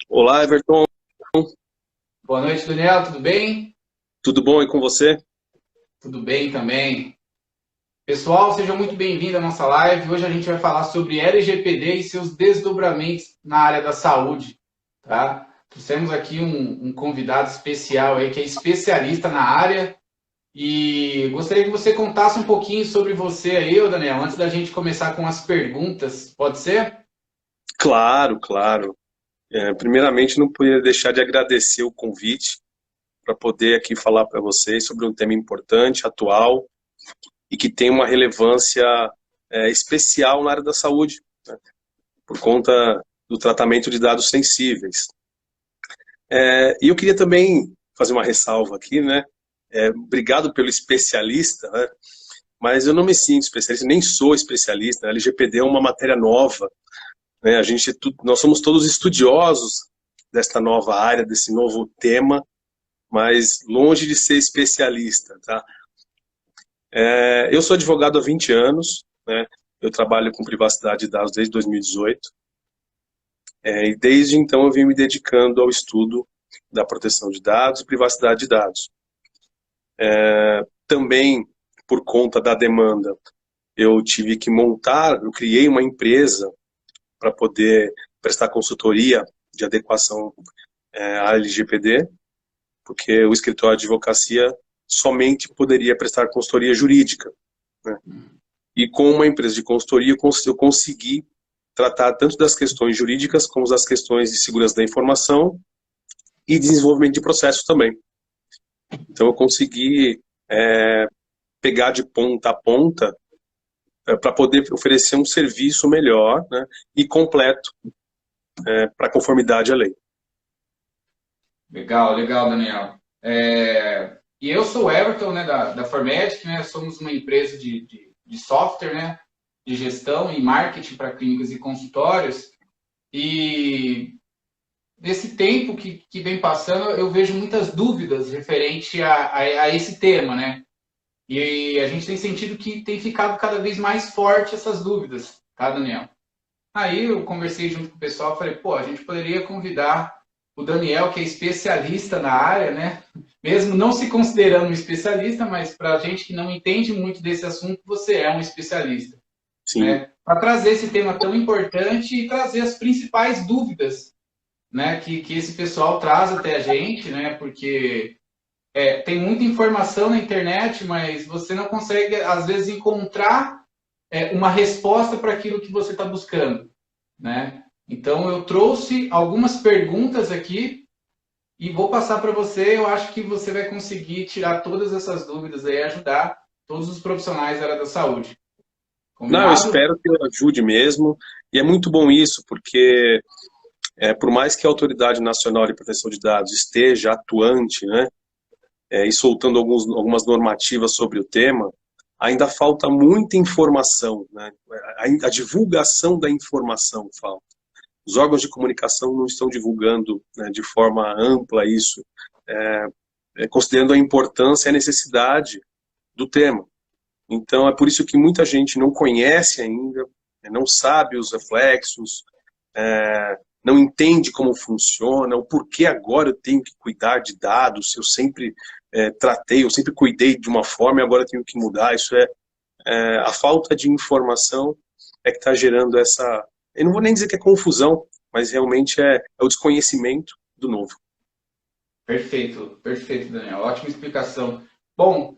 Olá, Everton. Boa noite, Daniel. Tudo bem? Tudo bom e com você? Tudo bem também. Pessoal, sejam muito bem-vindos à nossa live. Hoje a gente vai falar sobre LGPD e seus desdobramentos na área da saúde, tá? Trouxemos aqui um convidado especial aí que é especialista na área e gostaria que você contasse um pouquinho sobre você aí, ô Daniel, antes da gente começar com as perguntas. Pode ser? Claro, claro. Primeiramente, não poderia deixar de agradecer o convite para poder aqui falar para vocês sobre um tema importante, atual e que tem uma relevância especial na área da saúde, né, por conta do tratamento de dados sensíveis. E eu queria também fazer uma ressalva aqui, né? Obrigado pelo especialista, né? Mas eu não me sinto especialista, nem sou especialista. A LGPD é uma matéria nova, né? Nós somos todos estudiosos desta nova área, desse novo tema, mas longe de ser especialista, tá? Eu sou advogado há 20 anos, né? Eu trabalho com privacidade de dados desde 2018, e desde então eu venho me dedicando ao estudo da proteção de dados e privacidade de dados. Também, por conta da demanda, eu criei uma empresa para poder prestar consultoria de adequação à LGPD, porque o escritório de advocacia somente poderia prestar consultoria jurídica, né? E com uma empresa de consultoria eu consegui tratar tanto das questões jurídicas como das questões de segurança da informação e desenvolvimento de processos também. Então eu consegui pegar de ponta a ponta para poder oferecer um serviço melhor, né, e completo para conformidade à lei. Legal, legal, Daniel. E eu sou o Everton, né, da Formedic, né? Somos uma empresa de software, né, de gestão e marketing para clínicas e consultórios. E nesse tempo que vem passando, eu vejo muitas dúvidas referente a esse tema, né? E a gente tem sentido que tem ficado cada vez mais forte essas dúvidas, tá, Daniel? Aí eu conversei junto com o pessoal, falei, pô, a gente poderia convidar o Daniel, que é especialista na área, né? Mesmo não se considerando um especialista, mas para a gente que não entende muito desse assunto, você é um especialista, Sim, né? Para trazer esse tema tão importante e trazer as principais dúvidas, né? Que esse pessoal traz até a gente, né? Porque tem muita informação na internet, mas você não consegue, às vezes, encontrar uma resposta para aquilo que você está buscando, né? Então, eu trouxe algumas perguntas aqui e vou passar para você. Eu acho que você vai conseguir tirar todas essas dúvidas aí e ajudar todos os profissionais da área da saúde. não, eu Combinado? espero que eu ajude mesmo, e é muito bom isso, porque por mais que a Autoridade Nacional de Proteção de Dados esteja atuante, né, e soltando algumas normativas sobre o tema, ainda falta muita informação, né? A divulgação da informação falta. Os órgãos de comunicação não estão divulgando, né, de forma ampla isso, considerando a importância e a necessidade do tema. Então, é por isso que muita gente não conhece ainda, não sabe os reflexos, não entende como funciona, o porquê agora eu tenho que cuidar de dados, se eu sempre eu sempre cuidei de uma forma e agora eu tenho que mudar. A falta de informação é que está gerando essa, eu não vou nem dizer que é confusão, mas realmente é o desconhecimento do novo. Perfeito, perfeito, Daniel. Ótima explicação. Bom,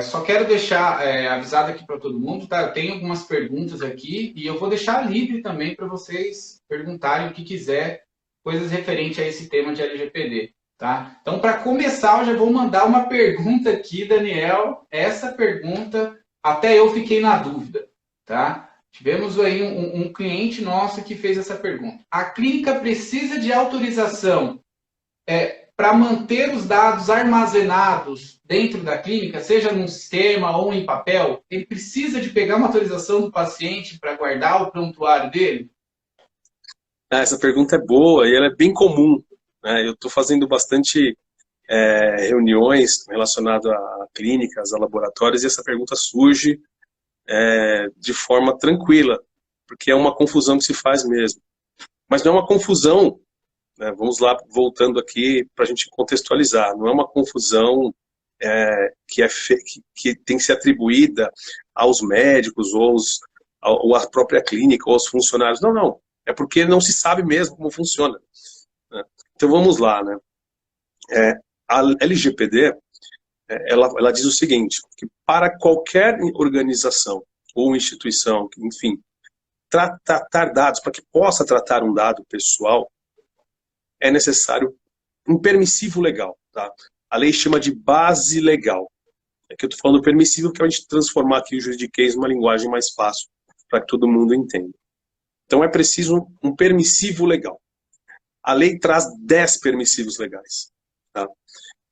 só quero deixar avisado aqui para todo mundo, tá? Eu tenho algumas perguntas aqui e eu vou deixar livre também para vocês perguntarem o que quiser, coisas referentes a esse tema de LGPD, tá? Então, para começar, eu já vou mandar uma pergunta aqui, Daniel. Essa pergunta, até eu fiquei na dúvida, tá? Tivemos aí um cliente nosso que fez essa pergunta. A clínica precisa de autorização para manter os dados armazenados dentro da clínica, seja num sistema ou em papel, ele precisa de pegar uma autorização do paciente para guardar o prontuário dele? Essa pergunta é boa e ela é bem comum, né? Eu estou fazendo bastante reuniões relacionadas a clínicas, a laboratórios, e essa pergunta surge de forma tranquila, porque é uma confusão que se faz mesmo. Mas não é uma confusão né? Vamos lá, voltando aqui para a gente contextualizar. Não é uma confusão que tem que ser atribuída aos médicos ou à própria clínica ou aos funcionários. Não, não. É porque não se sabe mesmo como funciona, né? Então vamos lá, né? A LGPD, ela diz o seguinte, que para qualquer organização ou instituição, enfim, tratar dados, para que possa tratar um dado pessoal, é necessário um permissivo legal, tá? A lei chama de base legal. É que eu estou falando permissivo, que é a gente transformar aqui o juridiquês numa linguagem mais fácil, para que todo mundo entenda. Então é preciso um permissivo legal. A lei traz 10 permissivos legais, tá?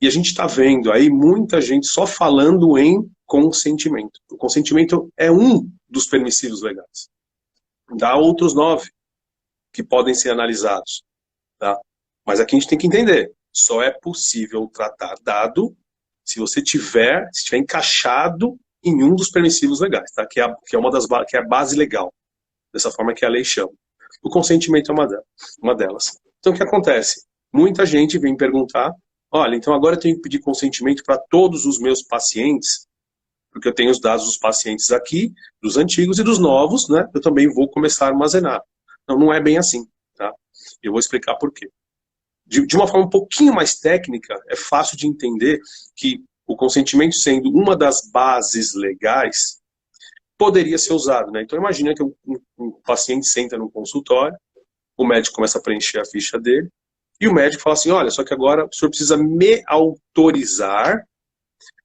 E a gente está vendo aí muita gente só falando em consentimento. O consentimento é um dos permissivos legais. Há outros 9 que podem ser analisados, tá? Mas aqui a gente tem que entender, só é possível tratar dado se você estiver encaixado em um dos permissivos legais, tá? Que é uma que é a base legal, dessa forma que a lei chama. O consentimento é uma delas. Então o que acontece? Muita gente vem perguntar, olha, então agora eu tenho que pedir consentimento para todos os meus pacientes, porque eu tenho os dados dos pacientes aqui, dos antigos e dos novos, né? Eu também vou começar a armazenar. Não, não é bem assim, tá? Eu vou explicar por quê. De uma forma um pouquinho mais técnica, é fácil de entender que o consentimento sendo uma das bases legais, poderia ser usado, né? Então imagina que um paciente senta no consultório, o médico começa a preencher a ficha dele, e o médico fala assim, olha, só que agora o senhor precisa me autorizar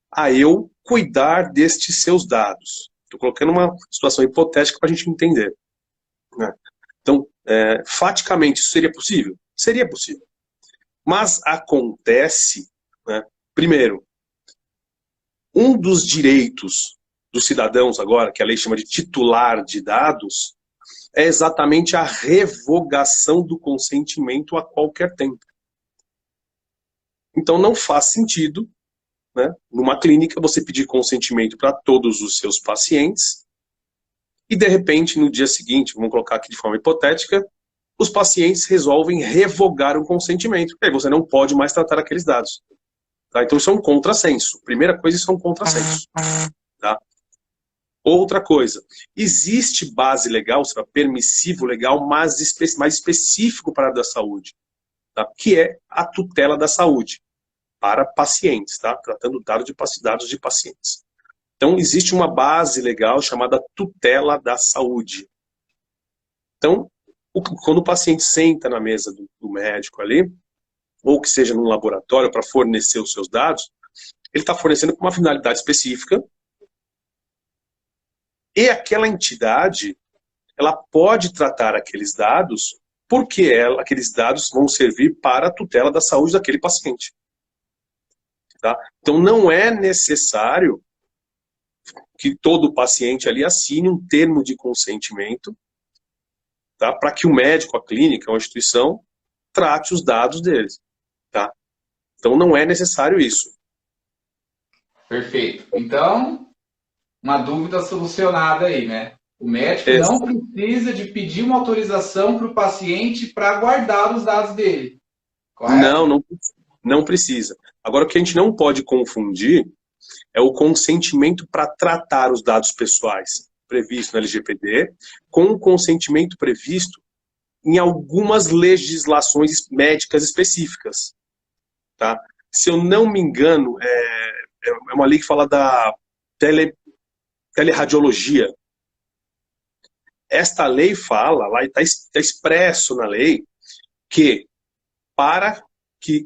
a eu cuidar destes seus dados. Estou colocando uma situação hipotética para a gente entender, né? Então, faticamente, isso seria possível? Seria possível. Mas acontece, né, primeiro, um dos direitos dos cidadãos agora, que a lei chama de titular de dados, é exatamente a revogação do consentimento a qualquer tempo. Então não faz sentido, né, numa clínica, você pedir consentimento para todos os seus pacientes e, de repente, no dia seguinte, vamos colocar aqui de forma hipotética, os pacientes resolvem revogar o consentimento. E aí você não pode mais tratar aqueles dados. Tá? Então isso é um contrassenso. Primeira coisa, isso é um contrassenso. Tá? Outra coisa, existe base legal, permissivo legal, mas mais específico para a área da saúde, tá? Que é a tutela da saúde para pacientes, tá? Tratando dados de pacientes. Então existe uma base legal chamada tutela da saúde. Então, quando o paciente senta na mesa do médico ali, ou que seja num laboratório para fornecer os seus dados, ele está fornecendo com uma finalidade específica, e aquela entidade, ela pode tratar aqueles dados, porque aqueles dados vão servir para a tutela da saúde daquele paciente. Tá? Então não é necessário que todo paciente ali assine um termo de consentimento, tá? Para que o médico, a clínica, a instituição, trate os dados deles. Tá? Então não é necessário isso. Perfeito. Então, uma dúvida solucionada aí, né? O médico não precisa de pedir uma autorização para o paciente para guardar os dados dele, correto? Não precisa. Agora, o que a gente não pode confundir é o consentimento para tratar os dados pessoais previsto no LGPD com o consentimento previsto em algumas legislações médicas específicas. Tá? Se eu não me engano, é uma lei que fala da teleradiologia. Esta lei fala, lá está expresso na lei, que para que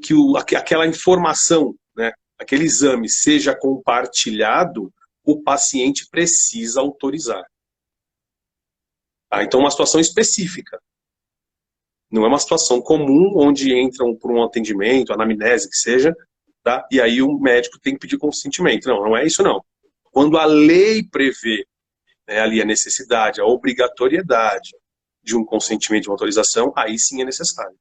aquela informação, né, aquele exame seja compartilhado, o paciente precisa autorizar. Tá? Então, uma situação específica. Não é uma situação comum onde entram por um atendimento, anamnese que seja, tá? E aí o médico tem que pedir consentimento. Não, não é isso não. Quando a lei prevê, né, ali a necessidade, a obrigatoriedade de um consentimento, de uma autorização, aí sim é necessário.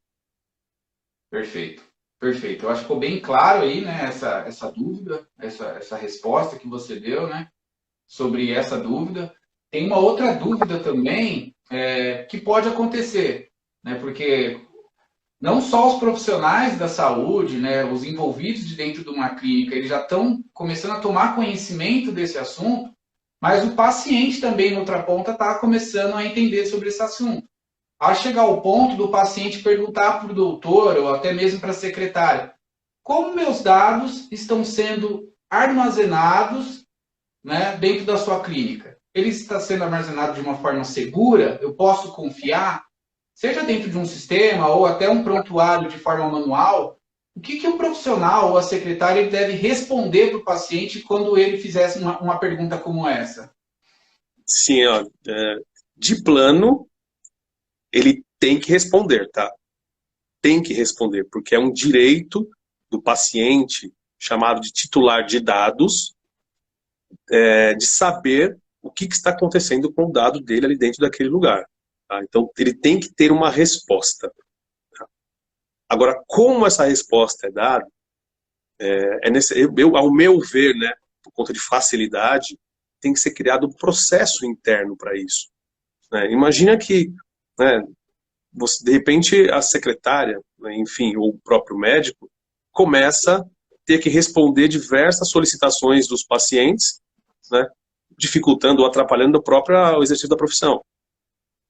Perfeito, perfeito. Eu acho que ficou bem claro aí, né, essa dúvida, essa resposta que você deu, né, sobre essa dúvida. Tem uma outra dúvida também que pode acontecer, né, porque não só os profissionais da saúde, né, os envolvidos de dentro de uma clínica, eles já estão começando a tomar conhecimento desse assunto, mas o paciente também, na outra ponta, está começando a entender sobre esse assunto. A chegar ao ponto do paciente perguntar para o doutor ou até mesmo para a secretária, como meus dados estão sendo armazenados, né, dentro da sua clínica? Ele está sendo armazenado de uma forma segura? Eu posso confiar? Seja dentro de um sistema ou até um prontuário de forma manual, o que o profissional ou a secretária deve responder para o paciente quando ele fizesse uma pergunta como essa? Sim, ó, de plano, ele tem que responder, tá? Tem que responder, porque é um direito do paciente, chamado de titular de dados, de saber o que está acontecendo com o dado dele ali dentro daquele lugar. Tá? Então, ele tem que ter uma resposta. Tá? Agora, como essa resposta é dada, ao meu ver, né, por conta de facilidade, tem que ser criado um processo interno para isso. Né? Imagina que, né, você, de repente, a secretária, né, enfim, ou o próprio médico, começa a ter que responder diversas solicitações dos pacientes, né, dificultando ou atrapalhando o exercício da profissão.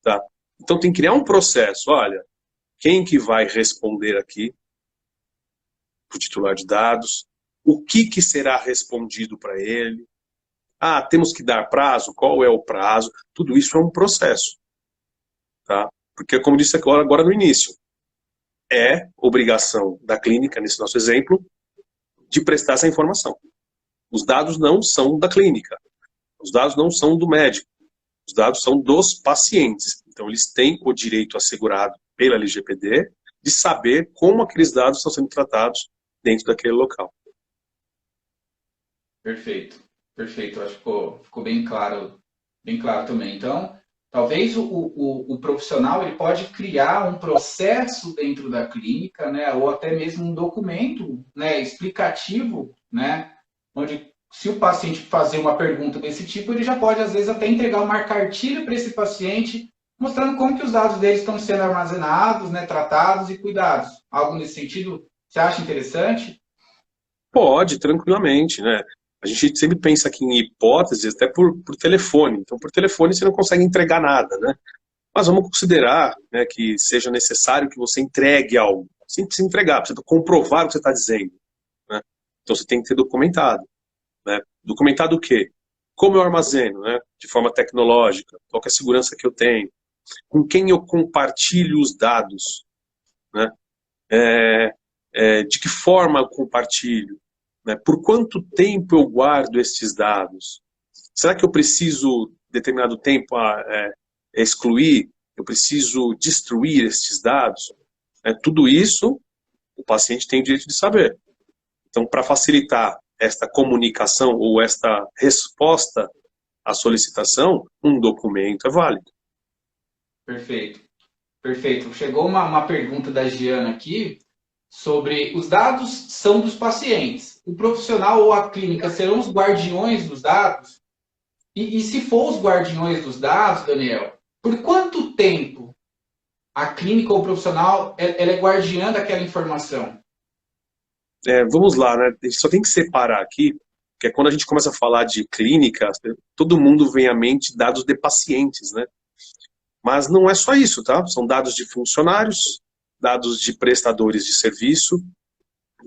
Tá? Então tem que criar um processo. Olha, quem que vai responder aqui para o titular de dados? O que será respondido para ele? Ah, temos que dar prazo? Qual é o prazo? Tudo isso é um processo. Tá? Porque, como disse agora no início, é obrigação da clínica, nesse nosso exemplo, de prestar essa informação. Os dados não são da clínica. Os dados não são do médico. Os dados são dos pacientes. Então, eles têm o direito assegurado pela LGPD de saber como aqueles dados estão sendo tratados dentro daquele local. Perfeito, perfeito. Acho que ficou bem claro também. Então, talvez o profissional ele pode criar um processo dentro da clínica, né, ou até mesmo um documento, né, explicativo, né, onde se o paciente fazer uma pergunta desse tipo, ele já pode, às vezes, até entregar uma cartilha para esse paciente, mostrando como que os dados dele estão sendo armazenados, né, tratados e cuidados. Algo nesse sentido, você acha interessante? Pode, tranquilamente, né? A gente sempre pensa aqui em hipóteses até por telefone. Então, por telefone você não consegue entregar nada, né? Mas vamos considerar, né, que seja necessário que você entregue algo. Você precisa entregar, precisa comprovar o que você está dizendo. Né? Então, você tem que ter documentado. Né? Documentado o quê? Como eu armazeno, né? De forma tecnológica, qual que é a segurança que eu tenho, com quem eu compartilho os dados, né? De que forma eu compartilho, né? Por quanto tempo eu guardo estes dados? Será que eu preciso, determinado tempo, excluir? Eu preciso destruir estes dados? Tudo isso o paciente tem o direito de saber. Então, para facilitar esta comunicação ou esta resposta à solicitação, um documento é válido. Perfeito, perfeito. Chegou uma pergunta da Giana aqui sobre os dados são dos pacientes. O profissional ou a clínica serão os guardiões dos dados? E se for os guardiões dos dados, Daniel, por quanto tempo a clínica ou o profissional ela é guardiã daquela informação? Vamos lá, né? A gente só tem que separar aqui, porque quando a gente começa a falar de clínica, todo mundo vem à mente dados de pacientes, né? Mas não é só isso, tá? São dados de funcionários, dados de prestadores de serviço,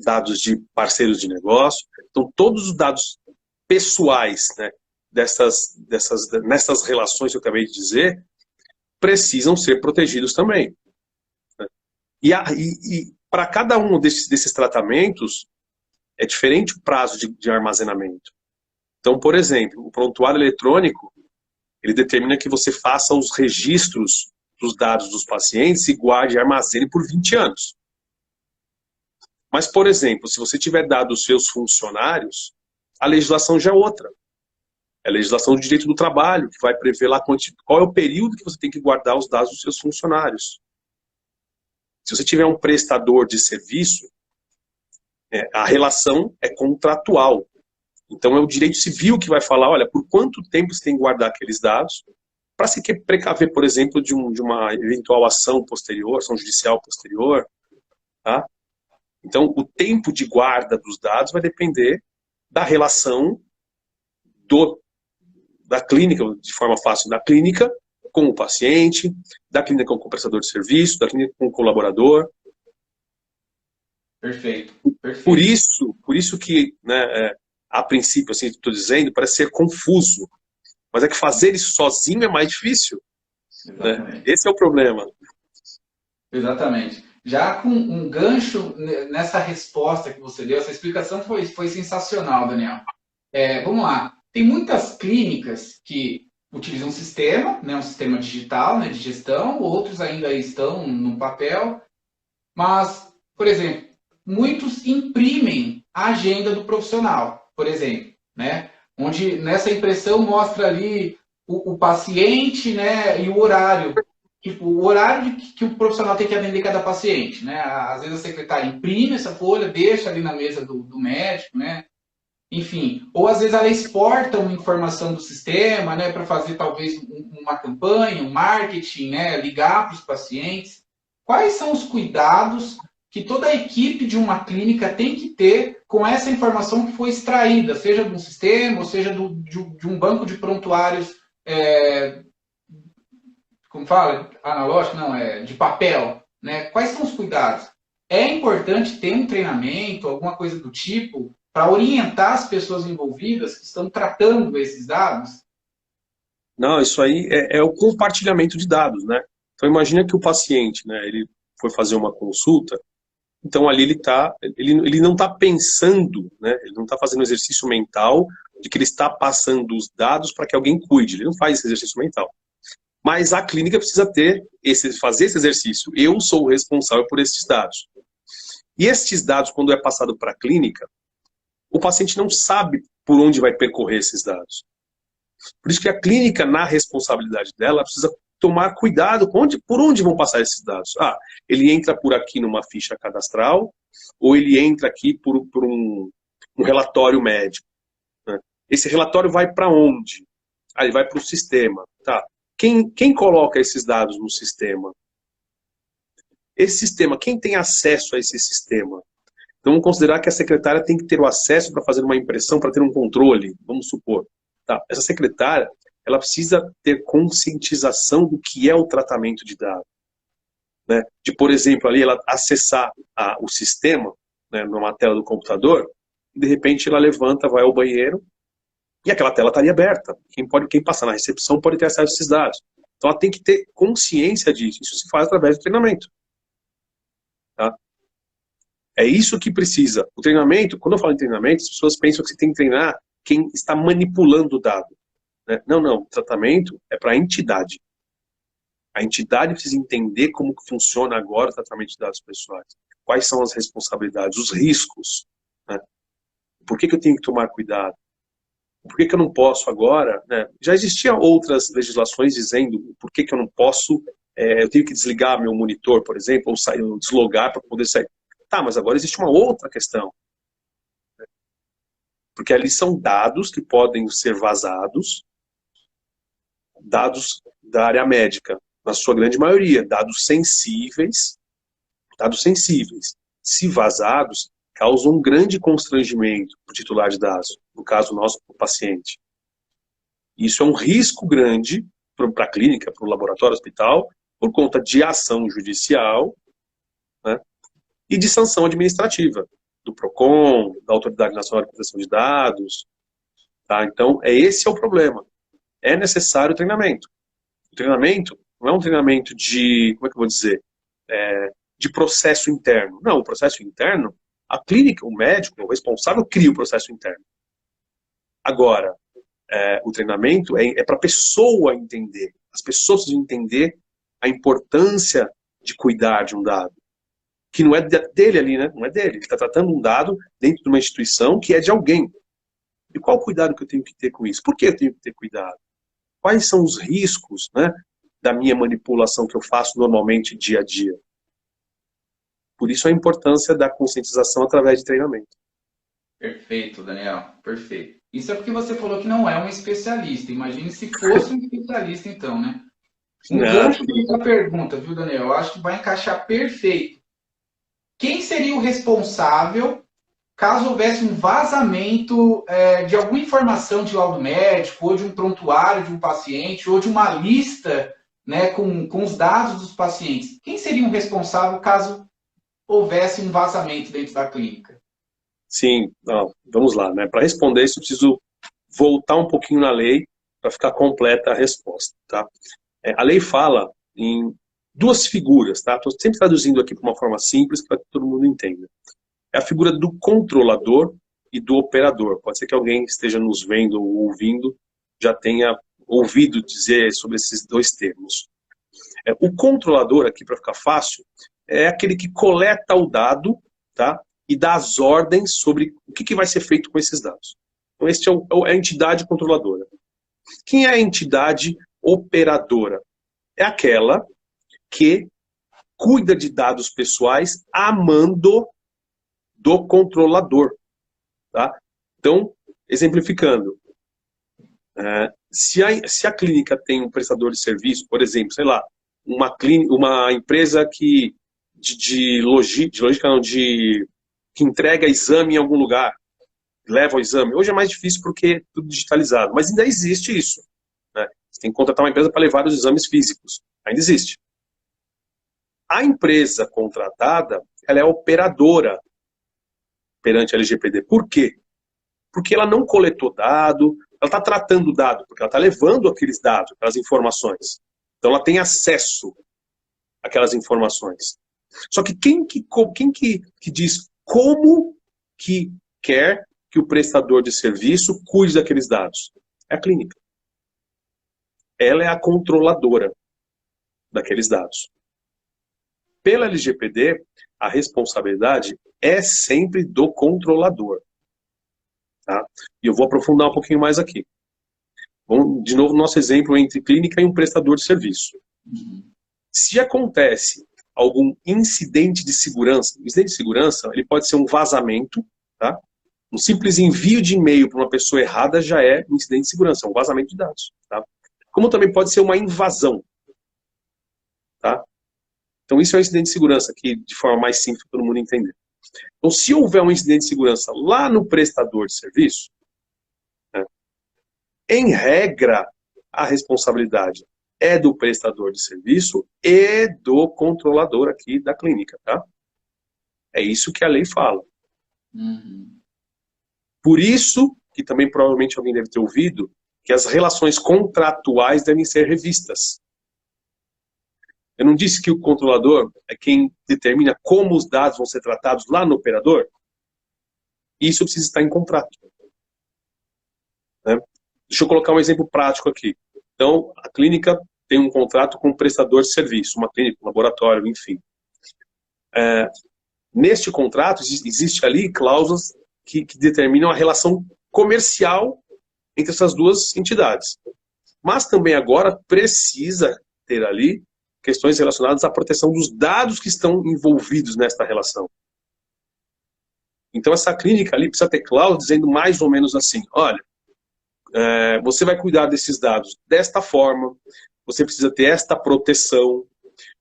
dados de parceiros de negócio. Então, todos os dados pessoais, né, nessas relações que eu acabei de dizer, precisam ser protegidos também. Né? E para cada um desses tratamentos, é diferente o prazo de armazenamento. Então, por exemplo, o prontuário eletrônico, ele determina que você faça os registros dos dados dos pacientes e guarde e armazene por 20 anos. Mas, por exemplo, se você tiver dado os seus funcionários, a legislação já é outra. É a legislação do direito do trabalho, que vai prever lá qual é o período que você tem que guardar os dados dos seus funcionários. Se você tiver um prestador de serviço, a relação é contratual. Então, é o direito civil que vai falar, olha, por quanto tempo você tem que guardar aqueles dados, para se precaver, por exemplo, de uma eventual ação posterior, ação judicial posterior, tá? Então, o tempo de guarda dos dados vai depender da relação da clínica, de forma fácil, da clínica com o paciente, da clínica com o prestador de serviço, da clínica com o colaborador. Perfeito, Por perfeito. isso que, né, a princípio, assim, estou dizendo, parece ser confuso. Mas é que fazer isso sozinho é mais difícil, né? Exatamente. Esse é o problema. Exatamente. Já com um gancho nessa resposta que você deu, essa explicação foi sensacional, Daniel. Vamos lá. Tem muitas clínicas que utilizam um sistema, né, um sistema digital, né, de gestão, outros ainda estão no papel, mas, por exemplo, muitos imprimem a agenda do profissional, por exemplo, né, onde nessa impressão mostra ali o paciente, né, e o horário. Tipo, o horário que o profissional tem que atender cada paciente, né? Às vezes a secretária imprime essa folha, deixa ali na mesa do médico, né? Enfim, ou às vezes ela exporta uma informação do sistema, né, para fazer talvez uma campanha, um marketing, né, ligar para os pacientes. Quais são os cuidados que toda a equipe de uma clínica tem que ter com essa informação que foi extraída, seja de um sistema, ou seja de um banco de prontuários, como fala, analógico, não, de papel, né? Quais são os cuidados? É importante ter um treinamento, alguma coisa do tipo, para orientar as pessoas envolvidas que estão tratando esses dados? Não, isso aí é o compartilhamento de dados, né? Então imagina que o paciente, né, ele foi fazer uma consulta, então ali ele não está pensando, né, ele não está fazendo exercício mental de que ele está passando os dados para que alguém cuide, ele não faz esse exercício mental. Mas a clínica precisa fazer esse exercício. Eu sou o responsável por esses dados. E esses dados, quando é passado para a clínica, o paciente não sabe por onde vai percorrer esses dados. Por isso que a clínica, na responsabilidade dela, precisa tomar cuidado por onde vão passar esses dados. Ah, ele entra por aqui numa ficha cadastral, ou ele entra aqui por um relatório médico. Né? Esse relatório vai para onde? Ah, ele vai para o sistema. Tá. Quem coloca esses dados no sistema? Esse sistema, quem tem acesso a esse sistema? Então, vamos considerar que a secretária tem que ter o acesso para fazer uma impressão, para ter um controle, vamos supor. Tá? Essa secretária, ela precisa ter conscientização do que é o tratamento de dados. Né? De, por exemplo, ali ela acessar o sistema, né, numa tela do computador, e de repente ela levanta, vai ao banheiro, e aquela tela estaria aberta. Quem passar na recepção pode ter acesso a esses dados. Então ela tem que ter consciência disso. Isso se faz através do treinamento. Tá? É isso que precisa. O treinamento, quando eu falo em treinamento, as pessoas pensam que você tem que treinar quem está manipulando o dado. Né? Não, não. O tratamento é para a entidade. A entidade precisa entender como que funciona agora o tratamento de dados pessoais. Quais são as responsabilidades, os riscos. Né? Por que eu tenho que tomar cuidado? Por que eu não posso agora? Né? Já existiam outras legislações dizendo por que eu não posso, eu tenho que desligar meu monitor, por exemplo, ou deslogar para poder sair. Tá, mas agora existe uma outra questão. Porque ali são dados que podem ser vazados, dados da área médica, na sua grande maioria, dados sensíveis, se vazados, causam um grande constrangimento para o titular de dados, no caso nosso, para o paciente. Isso é um risco grande para a clínica, para o laboratório, hospital, por conta de ação judicial, né, e de sanção administrativa, do PROCON, da Autoridade Nacional de Proteção de Dados. Tá? Então, esse é o problema. É necessário treinamento. O treinamento não é um treinamento de, como é que eu vou dizer, de processo interno. Não, o processo interno, a clínica, o médico, o responsável, cria o processo interno. Agora, o treinamento é para a pessoa entender. As pessoas precisam entender a importância de cuidar de um dado. Que não é dele ali, né? Não é dele. Ele está tratando um dado dentro de uma instituição que é de alguém. E qual o cuidado que eu tenho que ter com isso? Por que eu tenho que ter cuidado? Quais são os riscos, né, da minha manipulação que eu faço normalmente dia a dia? Por isso a importância da conscientização através de treinamento. Perfeito, Daniel. Perfeito. Isso é porque você falou que não é um especialista. Imagine se fosse um especialista, então, né? Um gancho para a pergunta, viu, Daniel? Eu acho que vai encaixar perfeito. Quem seria o responsável caso houvesse um vazamento de alguma informação de laudo médico, ou de um prontuário de um paciente, ou de uma lista, né, com os dados dos pacientes? Quem seria o responsável caso houvesse um vazamento dentro da clínica? Sim, não, vamos lá, né? Para responder isso, eu preciso voltar um pouquinho na lei para ficar completa a resposta, tá? A lei fala em duas figuras, tá? Estou sempre traduzindo aqui para uma forma simples para que todo mundo entenda. É a figura do controlador e do operador. Pode ser que alguém esteja nos vendo ou ouvindo já tenha ouvido dizer sobre esses dois termos. O controlador, aqui para ficar fácil, é aquele que coleta o dado, tá? E dá as ordens sobre o que vai ser feito com esses dados. Então, este é a entidade controladora. Quem é a entidade operadora? É aquela que cuida de dados pessoais a mando do controlador. Tá? Então, exemplificando, se a clínica tem um prestador de serviço, por exemplo, sei lá, uma empresa que que entrega exame em algum lugar, leva o exame. Hoje é mais difícil porque é tudo digitalizado, mas ainda existe isso. Né? Você tem que contratar uma empresa para levar os exames físicos. Ainda existe. A empresa contratada, ela é operadora perante a LGPD. Por quê? Porque ela não coletou dado, ela está tratando o dado, porque ela está levando aqueles dados, aquelas informações. Então ela tem acesso àquelas informações. Só que quem que diz como que quer que o prestador de serviço cuide daqueles dados? É a clínica. Ela é a controladora daqueles dados. Pela LGPD, a responsabilidade é sempre do controlador. Tá? E eu vou aprofundar um pouquinho mais aqui. Vamos, de novo, nosso exemplo entre clínica e um prestador de serviço. Se acontece algum incidente de segurança, ele pode ser um vazamento, tá? Um simples envio de e-mail para uma pessoa errada já é um incidente de segurança, um vazamento de dados. Tá? Como também pode ser uma invasão. Tá? Então isso é um incidente de segurança, que de forma mais simples para todo mundo entender. Então se houver um incidente de segurança lá no prestador de serviço, né, em regra, a responsabilidade é do prestador de serviço e do controlador aqui da clínica. Tá? É isso que a lei fala. Por isso, que também provavelmente alguém deve ter ouvido, que as relações contratuais devem ser revistas. Eu não disse que o controlador é quem determina como os dados vão ser tratados lá no operador? Isso precisa estar em contrato. Né? Deixa eu colocar um exemplo prático aqui. Então, a clínica tem um contrato com um prestador de serviço, uma clínica, um laboratório, enfim. Neste contrato, existe ali cláusulas que determinam a relação comercial entre essas duas entidades. Mas também agora precisa ter ali questões relacionadas à proteção dos dados que estão envolvidos nesta relação. Então essa clínica ali precisa ter cláusula dizendo mais ou menos assim, olha, você vai cuidar desses dados desta forma, você precisa ter esta proteção,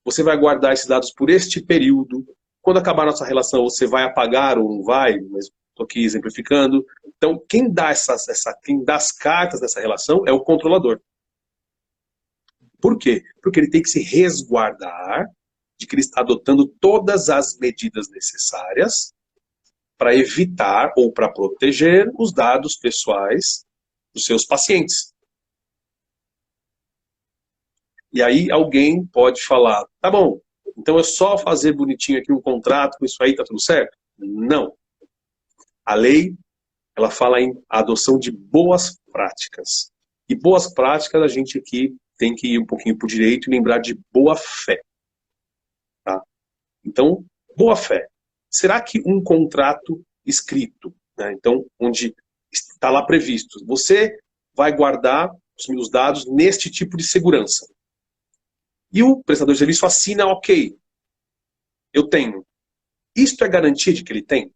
você vai guardar esses dados por este período, quando acabar a nossa relação você vai apagar ou não vai, mas estou aqui exemplificando. Então quem dá quem dá as cartas dessa relação é o controlador. Por quê? Porque ele tem que se resguardar de que ele está adotando todas as medidas necessárias para evitar ou para proteger os dados pessoais dos seus pacientes. E aí alguém pode falar, tá bom, então é só fazer bonitinho aqui um contrato, com isso aí tá tudo certo? Não. A lei, ela fala em adoção de boas práticas. E boas práticas a gente aqui tem que ir um pouquinho para o direito e lembrar de boa fé. Tá? Então, boa fé. Será que um contrato escrito, né, então, onde está lá previsto, você vai guardar os dados neste tipo de segurança. E o prestador de serviço assina, ok, eu tenho. Isto é garantia de que ele tem?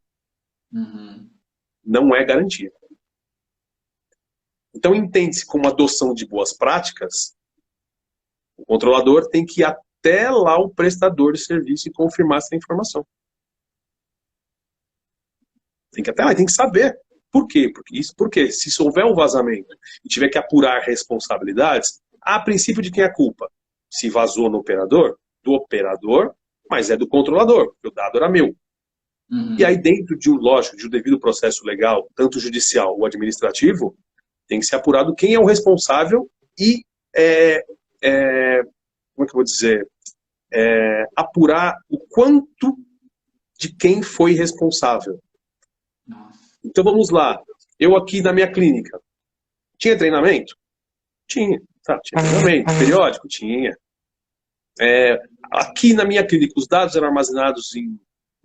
Não é garantia. Então, entende-se como adoção de boas práticas. O controlador tem que ir até lá o prestador de serviço e confirmar essa informação. Tem que até lá, tem que saber. Por quê? Porque se houver um vazamento e tiver que apurar responsabilidades, a princípio de quem é a culpa? Se vazou no operador, do operador, mas é do controlador, porque o dado era meu. E aí dentro de lógico, de um devido processo legal, tanto judicial ou administrativo, tem que ser apurado quem é o responsável e, como é que eu vou dizer, apurar o quanto de quem foi responsável. Então vamos lá. Eu aqui na minha clínica, tinha treinamento? Tinha. Tá, tinha treinamento. Periódico? Tinha. Aqui na minha clínica, os dados eram armazenados em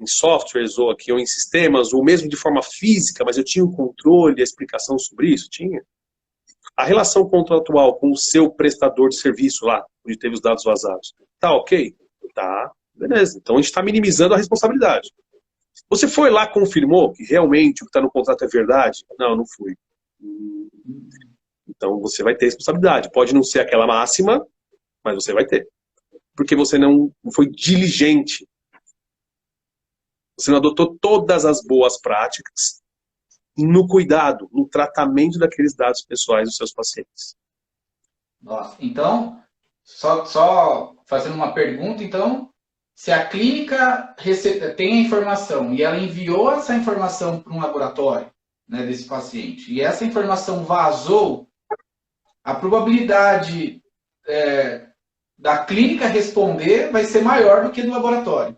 softwares ou aqui ou em sistemas, ou mesmo de forma física, mas eu tinha o controle, a explicação sobre isso? Tinha. A relação contratual com o seu prestador de serviço lá, onde teve os dados vazados, tá ok? Tá, beleza. Então a gente está minimizando a responsabilidade. Você foi lá, confirmou que realmente o que está no contrato é verdade? Não, não fui. Então você vai ter responsabilidade. Pode não ser aquela máxima, mas você vai ter. Porque você não foi diligente. Você não adotou todas as boas práticas no cuidado, no tratamento daqueles dados pessoais dos seus pacientes. Nossa, então, só fazendo uma pergunta, então, se a clínica tem a informação e ela enviou essa informação para um laboratório, né, desse paciente, e essa informação vazou, a probabilidade da clínica responder vai ser maior do que do laboratório.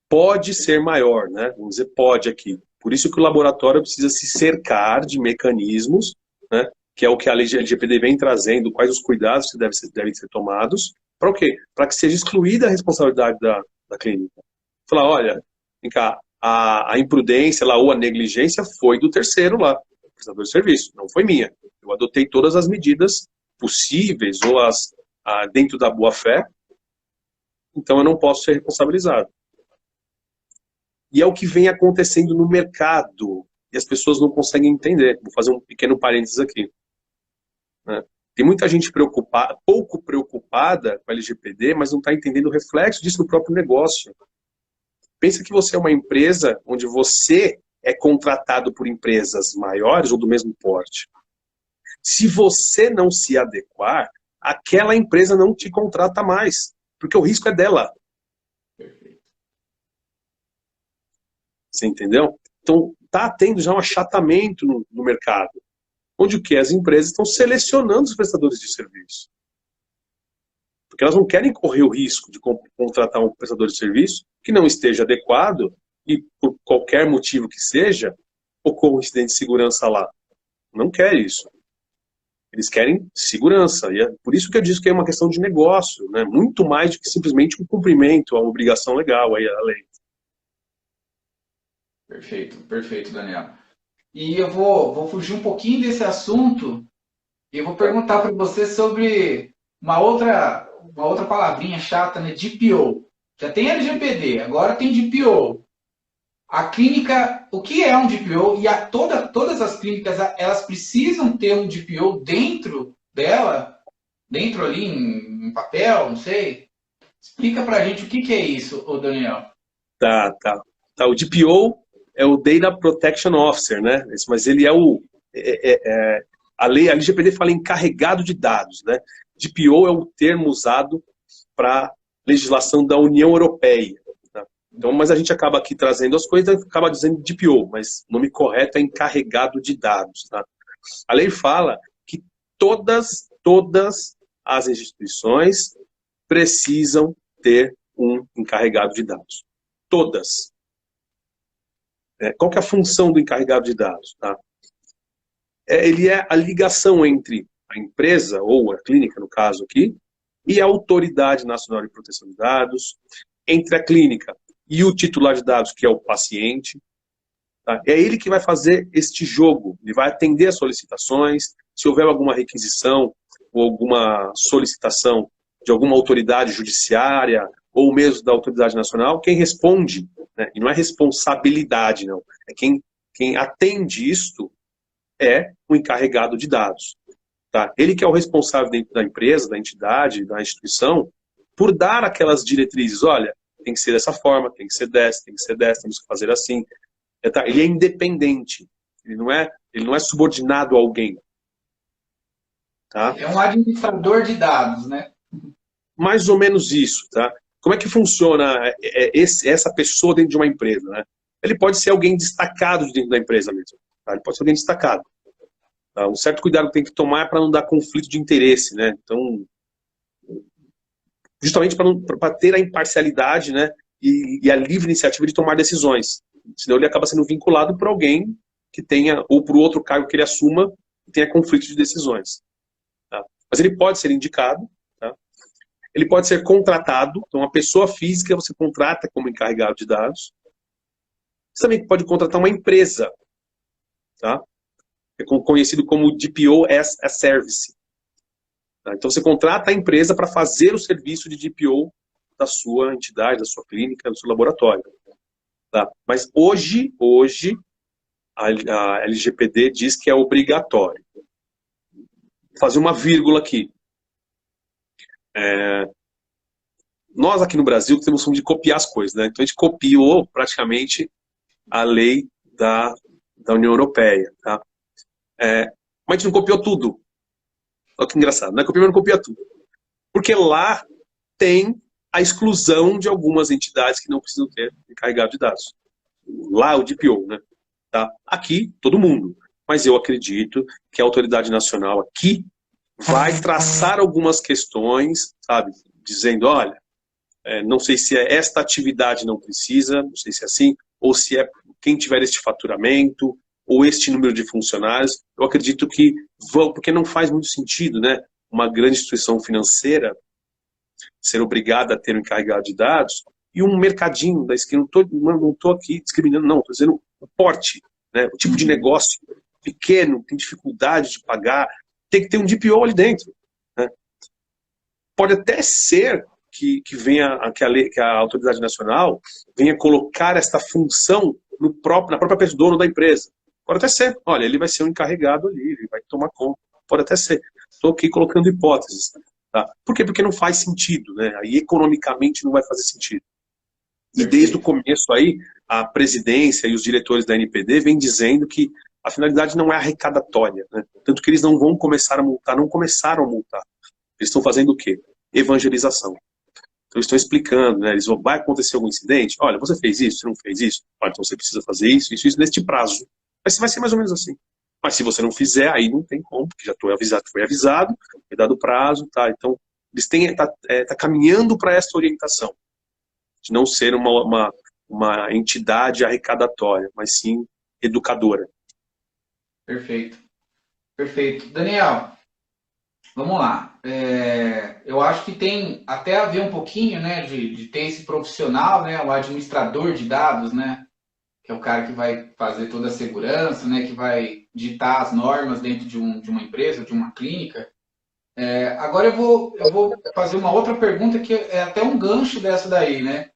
Pode ser maior, né? Vamos dizer pode aqui. Por isso que o laboratório precisa se cercar de mecanismos, né? Que é o que a lei LGPD vem trazendo, quais os cuidados que devem ser tomados, para o quê? Para que seja excluída a responsabilidade da clínica. Falar, olha, vem cá, a imprudência lá, ou a negligência foi do terceiro lá, prestador de serviço, não foi minha. Eu adotei todas as medidas possíveis, ou dentro da boa-fé, então eu não posso ser responsabilizado. E é o que vem acontecendo no mercado, e as pessoas não conseguem entender. Vou fazer um pequeno parênteses aqui. Né? Tem muita gente pouco preocupada com a LGPD, mas não está entendendo o reflexo disso no próprio negócio. Pensa que você é uma empresa onde você é contratado por empresas maiores ou do mesmo porte. Se você não se adequar, aquela empresa não te contrata mais, porque o risco é dela. Você entendeu? Então, está tendo já um achatamento no mercado, onde o que? As empresas estão selecionando os prestadores de serviço. Porque elas não querem correr o risco de contratar um prestador de serviço que não esteja adequado e, por qualquer motivo que seja, ocorra um incidente de segurança lá. Não quer isso. Eles querem segurança. E é por isso que eu disse que é uma questão de negócio, né? Muito mais do que simplesmente um cumprimento, uma obrigação legal, aí a lei. Perfeito, Daniel. E eu vou fugir um pouquinho desse assunto e eu vou perguntar para você sobre uma outra palavrinha chata, né? DPO. Já tem LGPD, agora tem DPO. A clínica, o que é um DPO? E todas as clínicas, elas precisam ter um DPO dentro dela? Dentro ali em papel, não sei. Explica para a gente o que é isso, Daniel. Tá. O DPO é o Data Protection Officer, né? Mas ele é a lei, a LGPD fala encarregado de dados, né? DPO é o termo usado para legislação da União Europeia. Tá? Então, mas a gente acaba aqui trazendo as coisas e acaba dizendo DPO, mas o nome correto é encarregado de dados. Tá? A lei fala que todas as instituições precisam ter um encarregado de dados. Todas. Qual que é a função do encarregado de dados? Tá? Ele é a ligação entre a empresa, ou a clínica, no caso aqui, e a Autoridade Nacional de Proteção de Dados, entre a clínica e o titular de dados, que é o paciente. Tá? É ele que vai fazer este jogo, ele vai atender as solicitações, se houver alguma requisição ou alguma solicitação de alguma autoridade judiciária, ou mesmo da Autoridade Nacional, quem responde, né? E não é responsabilidade, não. É quem atende isto é o encarregado de dados. Tá? Ele que é o responsável dentro da empresa, da entidade, da instituição, por dar aquelas diretrizes, olha, tem que ser dessa forma, tem que ser dessa, temos que fazer assim. Ele é independente. Ele não é subordinado a alguém. Tá? É um administrador de dados, né? Mais ou menos isso, tá? Como é que funciona essa pessoa dentro de uma empresa, né? Ele pode ser alguém destacado dentro da empresa mesmo. Tá? Ele pode ser alguém destacado. Tá? Um certo cuidado que tem que tomar é para não dar conflito de interesse, né? Então, justamente para ter a imparcialidade, né? E a livre iniciativa de tomar decisões. Senão ele acaba sendo vinculado por alguém que tenha, ou por outro cargo que ele assuma, que tenha conflito de decisões. Tá? Mas ele pode ser indicado, tá? Ele pode ser contratado, então uma pessoa física você contrata como encarregado de dados. Você também pode contratar uma empresa, tá? É conhecido como DPO as a Service. Tá? Então você contrata a empresa para fazer o serviço de DPO da sua entidade, da sua clínica, do seu laboratório. Tá? Mas hoje a LGPD diz que é obrigatório. Vou fazer uma vírgula aqui. Nós aqui no Brasil temos um de copiar as coisas, né? Então a gente copiou praticamente a lei da União Europeia. Tá? Mas a gente não copiou tudo. Olha que engraçado, não é copiar, mas não copia tudo. Porque lá tem a exclusão de algumas entidades que não precisam ter encarregado de dados. Lá o DPO, né? Tá? Aqui, todo mundo. Mas eu acredito que a autoridade nacional aqui vai traçar algumas questões, sabe? Dizendo, olha, não sei se esta atividade não precisa, não sei se é assim, ou se é quem tiver este faturamento, ou este número de funcionários. Eu acredito que vão, porque não faz muito sentido, né? Uma grande instituição financeira ser obrigada a ter um encarregado de dados e um mercadinho da esquina. Não estou aqui discriminando, não. Estou dizendo o porte, né? O tipo de negócio pequeno, tem dificuldade de pagar, tem que ter um DPO ali dentro. Né? Pode até ser que a autoridade nacional venha colocar esta função na própria pessoa, dono da empresa. Pode até ser. Olha, ele vai ser um encarregado ali, ele vai tomar conta. Pode até ser. Estou aqui colocando hipóteses. Tá? Por quê? Porque não faz sentido. Né? Aí, economicamente, não vai fazer sentido. E desde o começo aí, a presidência e os diretores da NPD vêm dizendo que a finalidade não é arrecadatória. Né? Tanto que eles não vão começar a multar, não começaram a multar. Eles estão fazendo o quê? Evangelização. Então, eles estão explicando, né? Eles vão, vai acontecer algum incidente? Olha, você fez isso, você não fez isso? Olha, então você precisa fazer isso, neste prazo. Mas vai ser mais ou menos assim. Mas se você não fizer, aí não tem como, porque já foi avisado, foi dado prazo, tá? Então, eles têm, tá caminhando para essa orientação, de não ser uma entidade arrecadatória, mas sim educadora. Perfeito. Perfeito. Daniel, vamos lá. Eu acho que tem até a ver um pouquinho, né, de ter esse profissional, né, o administrador de dados, né, que é o cara que vai fazer toda a segurança, né, que vai ditar as normas dentro de uma empresa, de uma clínica. Agora eu vou fazer uma outra pergunta que é até um gancho dessa daí, né?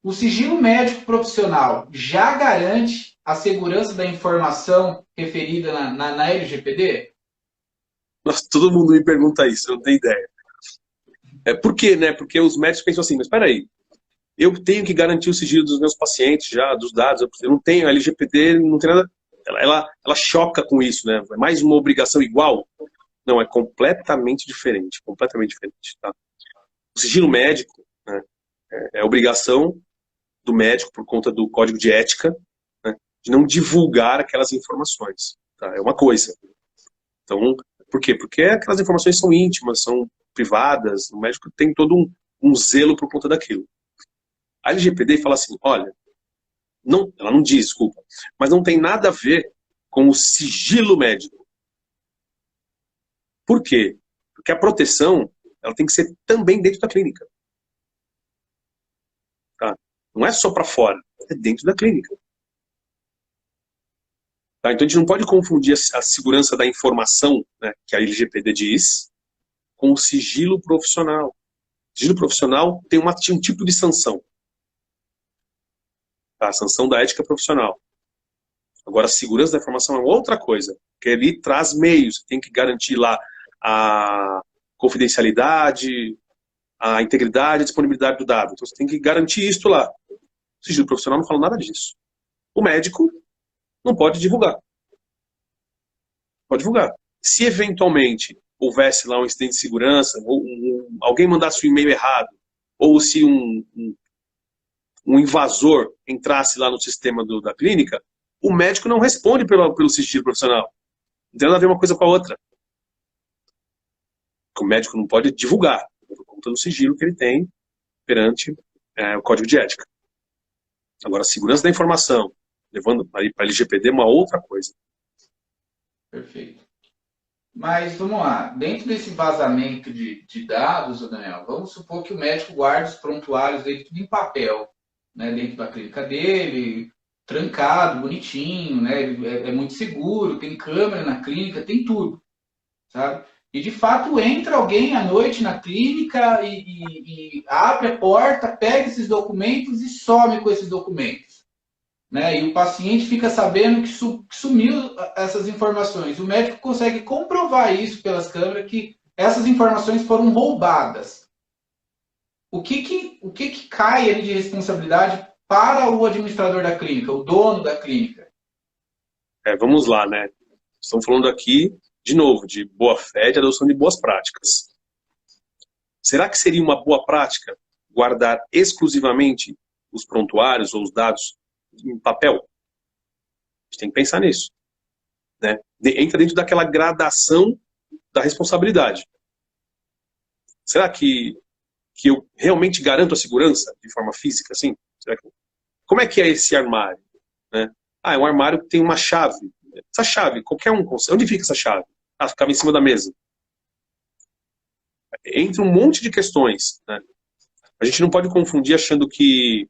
O sigilo médico profissional já garante a segurança da informação referida na LGPD? Nossa, todo mundo me pergunta isso, eu não tenho ideia. Por quê, né? Porque os médicos pensam assim, mas espera aí, eu tenho que garantir o sigilo dos meus pacientes já, dos dados, eu não tenho, a LGPD não tem nada, ela choca com isso, né? É mais uma obrigação igual? Não, é completamente diferente, tá? O sigilo médico, né, é obrigação do médico por conta do código de ética, né, de não divulgar aquelas informações, tá? É uma coisa. Então, por quê? Porque aquelas informações são íntimas, são privadas, o médico tem todo um zelo por conta daquilo. A LGPD fala assim, olha, ela não diz, desculpa, mas não tem nada a ver com o sigilo médico. Por quê? Porque a proteção ela tem que ser também dentro da clínica. Tá? Não é só para fora, é dentro da clínica. Tá? Então a gente não pode confundir a segurança da informação, né, que a LGPD diz, com o sigilo profissional. O sigilo profissional tem um tipo de sanção. Tá? A sanção da ética profissional. Agora, a segurança da informação é outra coisa, que ele traz meios, tem que garantir lá a confidencialidade, a integridade e a disponibilidade do dado. Então, você tem que garantir isso lá. O sigilo profissional não fala nada disso. O médico, não pode divulgar. Pode divulgar. Se eventualmente houvesse lá um incidente de segurança, ou alguém mandasse um e-mail errado, ou se um invasor entrasse lá no sistema da clínica, o médico não responde pelo sigilo profissional. Não tem nada a ver uma coisa com a outra. O médico não pode divulgar, por conta do sigilo que ele tem perante o Código de Ética. Agora, a segurança da informação, levando para a LGPD, é uma outra coisa. Perfeito. Mas vamos lá, dentro desse vazamento de dados, Daniel, vamos supor que o médico guarda os prontuários dele tudo em papel, né, dentro da clínica dele, trancado, bonitinho, né, é muito seguro, tem câmera na clínica, tem tudo, sabe? E de fato entra alguém à noite na clínica e abre a porta, pega esses documentos e some com esses documentos. Né? E o paciente fica sabendo que sumiu essas informações. O médico consegue comprovar isso pelas câmeras, que essas informações foram roubadas. O que cai ali de responsabilidade para o administrador da clínica, o dono da clínica? Vamos lá, né? Estamos falando aqui, de novo, de boa-fé e de adoção de boas práticas. Será que seria uma boa prática guardar exclusivamente os prontuários ou os dados em papel? A gente tem que pensar nisso. Né? Entra dentro daquela gradação da responsabilidade. Será que eu realmente garanto a segurança de forma física? Assim? Como é que é esse armário? Né? É um armário que tem uma chave. Essa chave, qualquer um consegue. Onde fica essa chave? Ficava em cima da mesa. Entra um monte de questões. Né? A gente não pode confundir achando que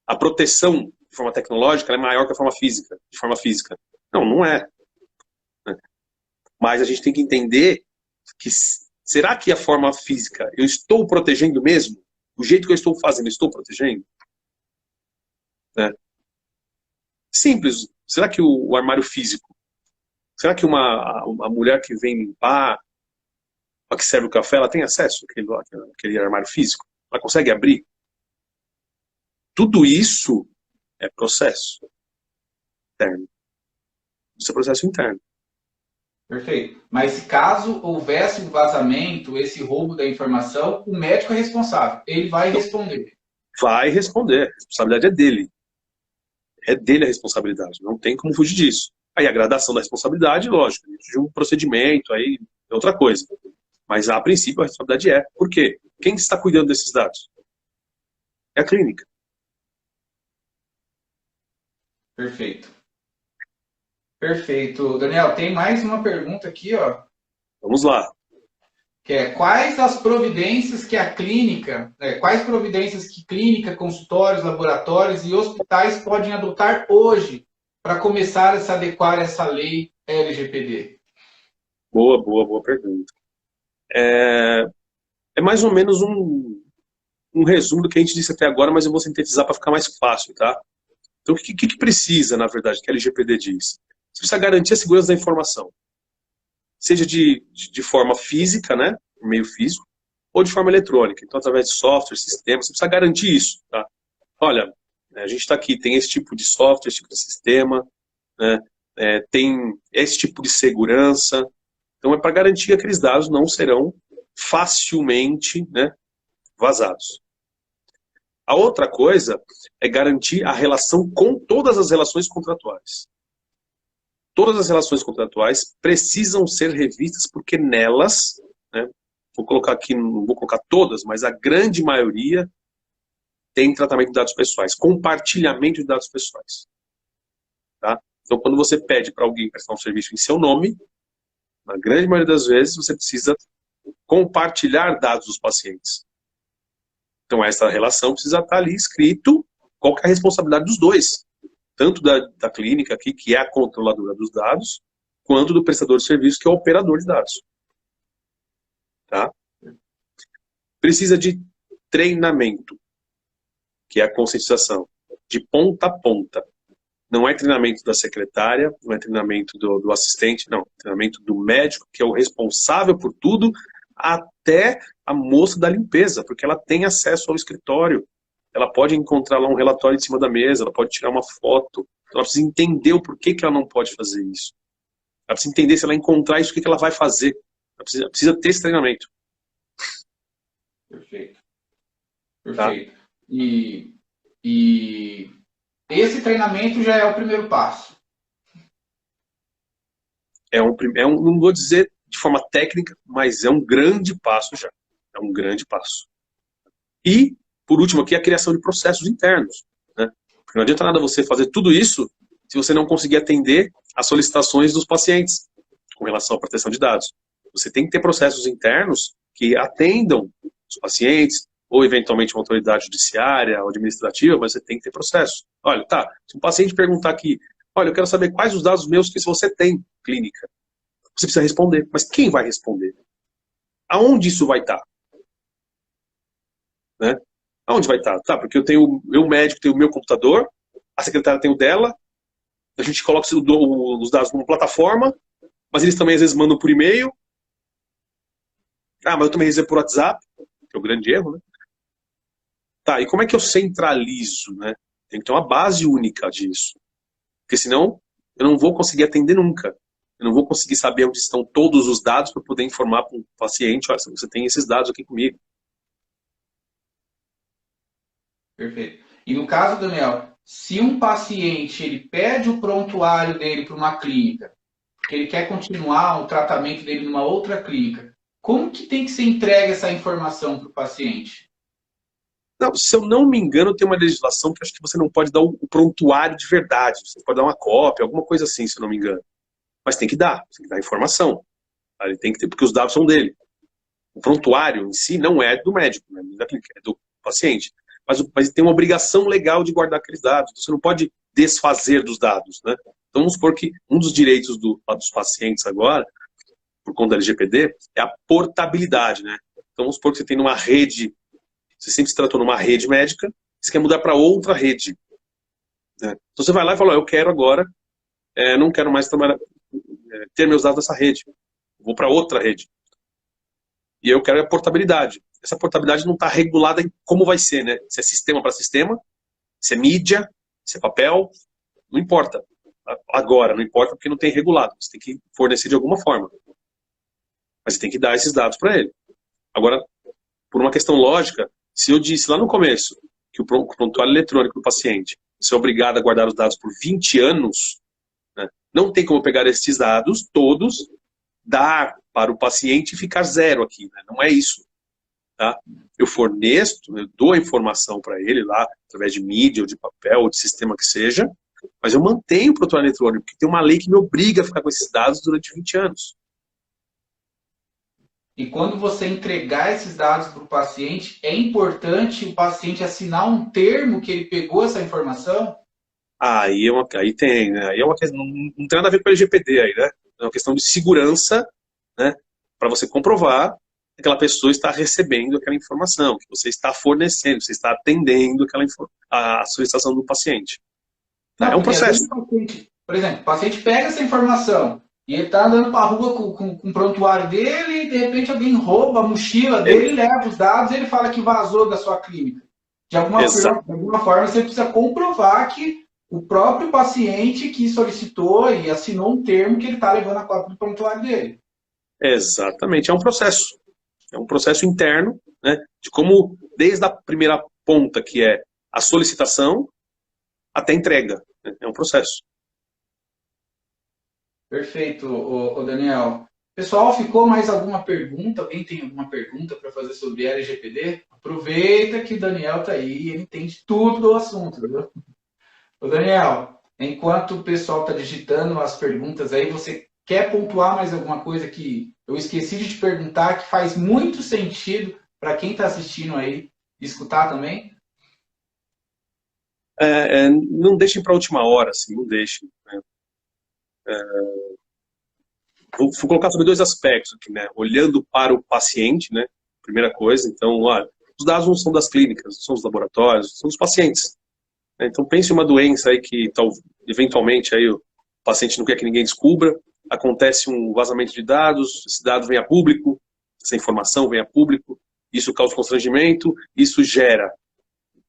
a proteção de forma tecnológica é maior que a forma física, de forma física. Não, não é. Mas a gente tem que entender que será que a forma física eu estou protegendo mesmo? O jeito que eu estou fazendo, estou protegendo? Né? Simples. Será que o armário físico, será que uma mulher que vem limpar, a que serve o café, ela tem acesso àquele armário físico? Ela consegue abrir? Tudo isso é processo interno. Isso é processo interno. Perfeito. Mas caso houvesse um vazamento, esse roubo da informação, o médico é responsável. Ele vai responder. Vai responder. A responsabilidade é dele. É dele a responsabilidade. Não tem como fugir disso. Aí a gradação da responsabilidade, lógico, de um procedimento, aí é outra coisa. Mas a princípio a responsabilidade é. Por quê? Quem está cuidando desses dados? É a clínica. Perfeito. Perfeito. Daniel, tem mais uma pergunta aqui, ó. Vamos lá. Que é quais as providências que a clínica, quais providências que clínica, consultórios, laboratórios e hospitais podem adotar hoje para começar a se adequar a essa lei LGPD? Boa pergunta. É mais ou menos um resumo do que a gente disse até agora, mas eu vou sintetizar para ficar mais fácil, tá? Então, o que precisa, na verdade, que a LGPD diz? Você precisa garantir a segurança da informação. Seja de forma física, né, meio físico, ou de forma eletrônica. Então, através de software, sistemas, você precisa garantir isso. Tá? Olha, a gente está aqui, tem esse tipo de software, esse tipo de sistema, né, tem esse tipo de segurança. Então, é para garantir que aqueles dados não serão facilmente, né, vazados. A outra coisa é garantir a relação com todas as relações contratuais. Todas as relações contratuais precisam ser revistas porque nelas, né, vou colocar aqui, não vou colocar todas, mas a grande maioria tem tratamento de dados pessoais, compartilhamento de dados pessoais. Tá? Então, quando você pede para alguém prestar um serviço em seu nome, na grande maioria das vezes você precisa compartilhar dados dos pacientes. Então, essa relação precisa estar ali escrito qual que é a responsabilidade dos dois. Tanto da clínica aqui, que é a controladora dos dados, quanto do prestador de serviço, que é o operador de dados. Tá? Precisa de treinamento, que é a conscientização, de ponta a ponta. Não é treinamento da secretária, não é treinamento do assistente, não. É treinamento do médico, que é o responsável por tudo, até a moça da limpeza, porque ela tem acesso ao escritório. ela pode encontrar lá um relatório em cima da mesa, ela pode tirar uma foto, ela precisa entender o porquê que ela não pode fazer isso. Ela precisa entender, se ela encontrar isso, o que ela vai fazer. Ela precisa ter esse treinamento. Perfeito. Tá? Perfeito. E esse treinamento já é o primeiro passo. Não vou dizer de forma técnica, mas é um grande passo já. É um grande passo. E, por último aqui, a criação de processos internos. Né? Porque não adianta nada você fazer tudo isso se você não conseguir atender às solicitações dos pacientes com relação à proteção de dados. Você tem que ter processos internos que atendam os pacientes, ou eventualmente uma autoridade judiciária ou administrativa, mas você tem que ter processos. Olha, tá, se um paciente perguntar aqui, olha, eu quero saber quais os dados meus que você tem, clínica, você precisa responder. Mas quem vai responder? Aonde isso vai estar? Né? Aonde vai estar? Tá, porque eu médico tenho o meu computador, a secretária tem o dela, a gente coloca os dados numa plataforma, mas eles também às vezes mandam por e-mail. Ah, mas eu também recebo por WhatsApp, que é o grande erro, né? Tá, e como é que eu centralizo, né? Tem que ter uma base única disso. Porque senão eu não vou conseguir atender nunca. Eu não vou conseguir saber onde estão todos os dados para poder informar para o paciente, olha, você tem esses dados aqui comigo. Perfeito. E no caso, Daniel, se um paciente ele pede o prontuário dele para uma clínica, porque ele quer continuar o tratamento dele numa outra clínica, como que tem que ser entregue essa informação para o paciente? Não, se eu não me engano, tem uma legislação que acho que você não pode dar o prontuário de verdade. Você pode dar uma cópia, alguma coisa assim, se eu não me engano. Mas tem que dar informação. Ele tem que ter, porque os dados são dele. O prontuário em si não é do médico, né, da clínica, é do paciente. Mas tem uma obrigação legal de guardar aqueles dados. Você não pode desfazer dos dados, né? Então vamos supor que um dos direitos dos pacientes agora, por conta da LGPD, é a portabilidade, né? Então vamos supor que você tem numa rede, você sempre se tratou numa rede médica, você quer mudar para outra rede. Né? Então você vai lá e fala, eu quero agora, não quero mais ter meus dados nessa rede. Vou para outra rede. E eu quero a portabilidade. Essa portabilidade não está regulada em como vai ser, né? Se é sistema para sistema, se é mídia, se é papel, não importa. Agora, não importa porque não tem regulado. Você tem que fornecer de alguma forma. Mas você tem que dar esses dados para ele. Agora, por uma questão lógica, se eu disse lá no começo que o prontuário eletrônico do paciente você é obrigado a guardar os dados por 20 anos, né, não tem como pegar esses dados todos, dar para o paciente e ficar zero aqui. Né? Não é isso. Tá? Eu forneço, eu dou a informação para ele lá, através de mídia, ou de papel, ou de sistema que seja, mas eu mantenho o prontuário eletrônico, porque tem uma lei que me obriga a ficar com esses dados durante 20 anos. E quando você entregar esses dados para o paciente, é importante o paciente assinar um termo que ele pegou essa informação? Aí tem, né? Aí é uma questão, não tem nada a ver com o LGPD aí, né? É uma questão de segurança, né? Para você comprovar que aquela pessoa está recebendo aquela informação, que você está fornecendo, você está atendendo a solicitação do paciente. Não, É um processo. Por exemplo, o paciente pega essa informação e ele está andando para a rua com o prontuário dele e de repente alguém rouba a mochila dele, leva os dados e ele fala que vazou da sua clínica. De alguma forma você precisa comprovar que o próprio paciente que solicitou e assinou um termo que ele está levando a cópia do prontuário dele. Exatamente, é um processo. É um processo interno, né, de como, desde a primeira ponta, que é a solicitação, até a entrega. Né, é um processo. Perfeito, Daniel. Pessoal, ficou mais alguma pergunta? Alguém tem alguma pergunta para fazer sobre LGPD? Aproveita que o Daniel está aí, ele entende tudo do assunto, viu? Ô Daniel, enquanto o pessoal está digitando as perguntas aí, você quer pontuar mais alguma coisa que eu esqueci de te perguntar, que faz muito sentido para quem está assistindo aí escutar também? Não deixem para a última hora, assim, não deixem. Né? Vou colocar sobre dois aspectos aqui, né? Olhando para o paciente, né? Primeira coisa, então, olha, os dados não são das clínicas, não são dos laboratórios, são dos pacientes. Né? Então, pense em uma doença aí que, eventualmente, aí o paciente não quer que ninguém descubra, acontece um vazamento de dados, esse dado vem a público, essa informação vem a público, isso causa constrangimento, isso gera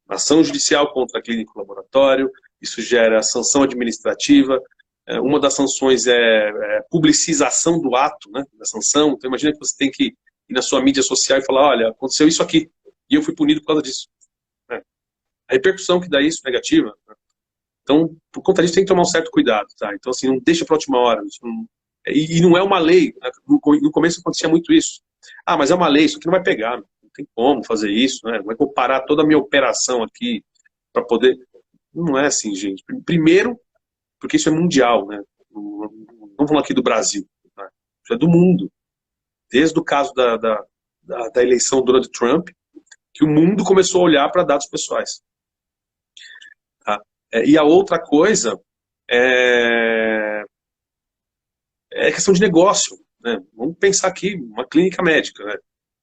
ação judicial contra a clínica e o laboratório, isso gera sanção administrativa. Uma das sanções é publicização do ato, né, da sanção. Então, imagina que você tem que ir na sua mídia social e falar, olha, aconteceu isso aqui, e eu fui punido por causa disso. A repercussão que dá isso, negativa. Então, por conta disso, tem que tomar um certo cuidado, tá? Então, assim, não deixa para a última hora. E não é uma lei. No começo acontecia muito isso. Ah, mas é uma lei, isso aqui não vai pegar. Não tem como fazer isso, né? Não é que eu parar toda a minha operação aqui para poder... Não é assim, gente. Primeiro, porque isso é mundial, né? Não vamos aqui do Brasil. Tá? Isso é do mundo. Desde o caso da eleição do Donald Trump, que o mundo começou a olhar para dados pessoais. Tá? E a outra coisa é questão de negócio. Né? Vamos pensar aqui, uma clínica médica. Né?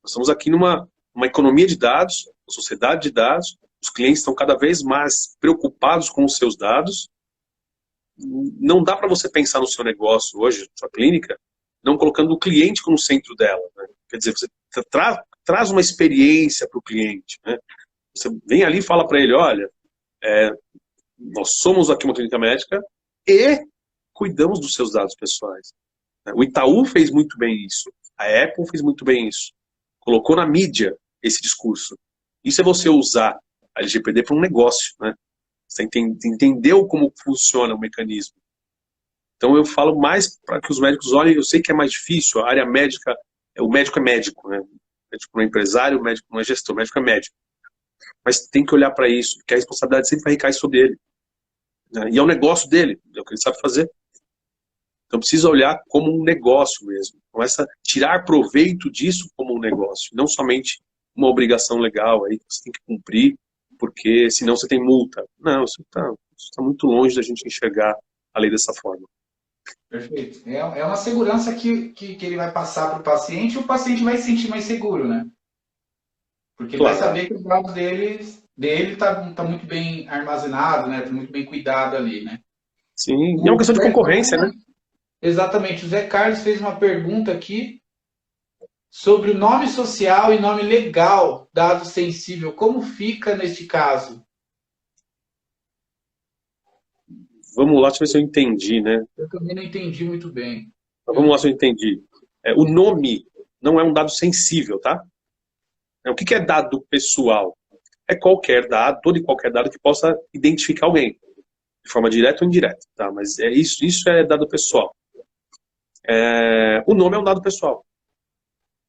Nós estamos aqui numa economia de dados, uma sociedade de dados, os clientes estão cada vez mais preocupados com os seus dados. Não dá para você pensar no seu negócio hoje, sua clínica, não colocando o cliente como centro dela. Né? Quer dizer, você traz uma experiência para o cliente. Né? Você vem ali e fala para ele, olha, nós somos aqui uma clínica médica e cuidamos dos seus dados pessoais. O Itaú fez muito bem isso. A Apple fez muito bem isso. Colocou na mídia esse discurso. Isso é você usar a LGPD para um negócio. Né? Você entendeu como funciona o mecanismo. Então eu falo mais para que os médicos olhem. Eu sei que é mais difícil, a área médica, o médico é médico. Né? O médico não é empresário, o médico não é gestor, o médico é médico. Mas tem que olhar para isso, porque a responsabilidade sempre vai recair sobre ele. Né? E é o negócio dele, é o que ele sabe fazer. Então precisa olhar como um negócio mesmo. Começa a tirar proveito disso como um negócio, não somente uma obrigação legal aí que você tem que cumprir, porque senão você tem multa. Não, isso está muito longe da gente enxergar a lei dessa forma. Perfeito. É uma segurança que ele vai passar para o paciente vai se sentir mais seguro, né? Porque ele vai Claro. saber que os dados dele tá muito bem armazenado, né? Tá muito bem cuidado ali, né? Sim, e é uma questão de concorrência, né? Exatamente. O Zé Carlos fez uma pergunta aqui sobre o nome social e nome legal, dado sensível. Como fica neste caso? Vamos lá, deixa eu ver se eu entendi, né? Eu também não entendi muito bem. Mas vamos lá se eu entendi. O nome não é um dado sensível, tá? O que é dado pessoal? É qualquer dado, todo e qualquer dado que possa identificar alguém, de forma direta ou indireta, tá? Mas isso é dado pessoal. O nome é um dado pessoal.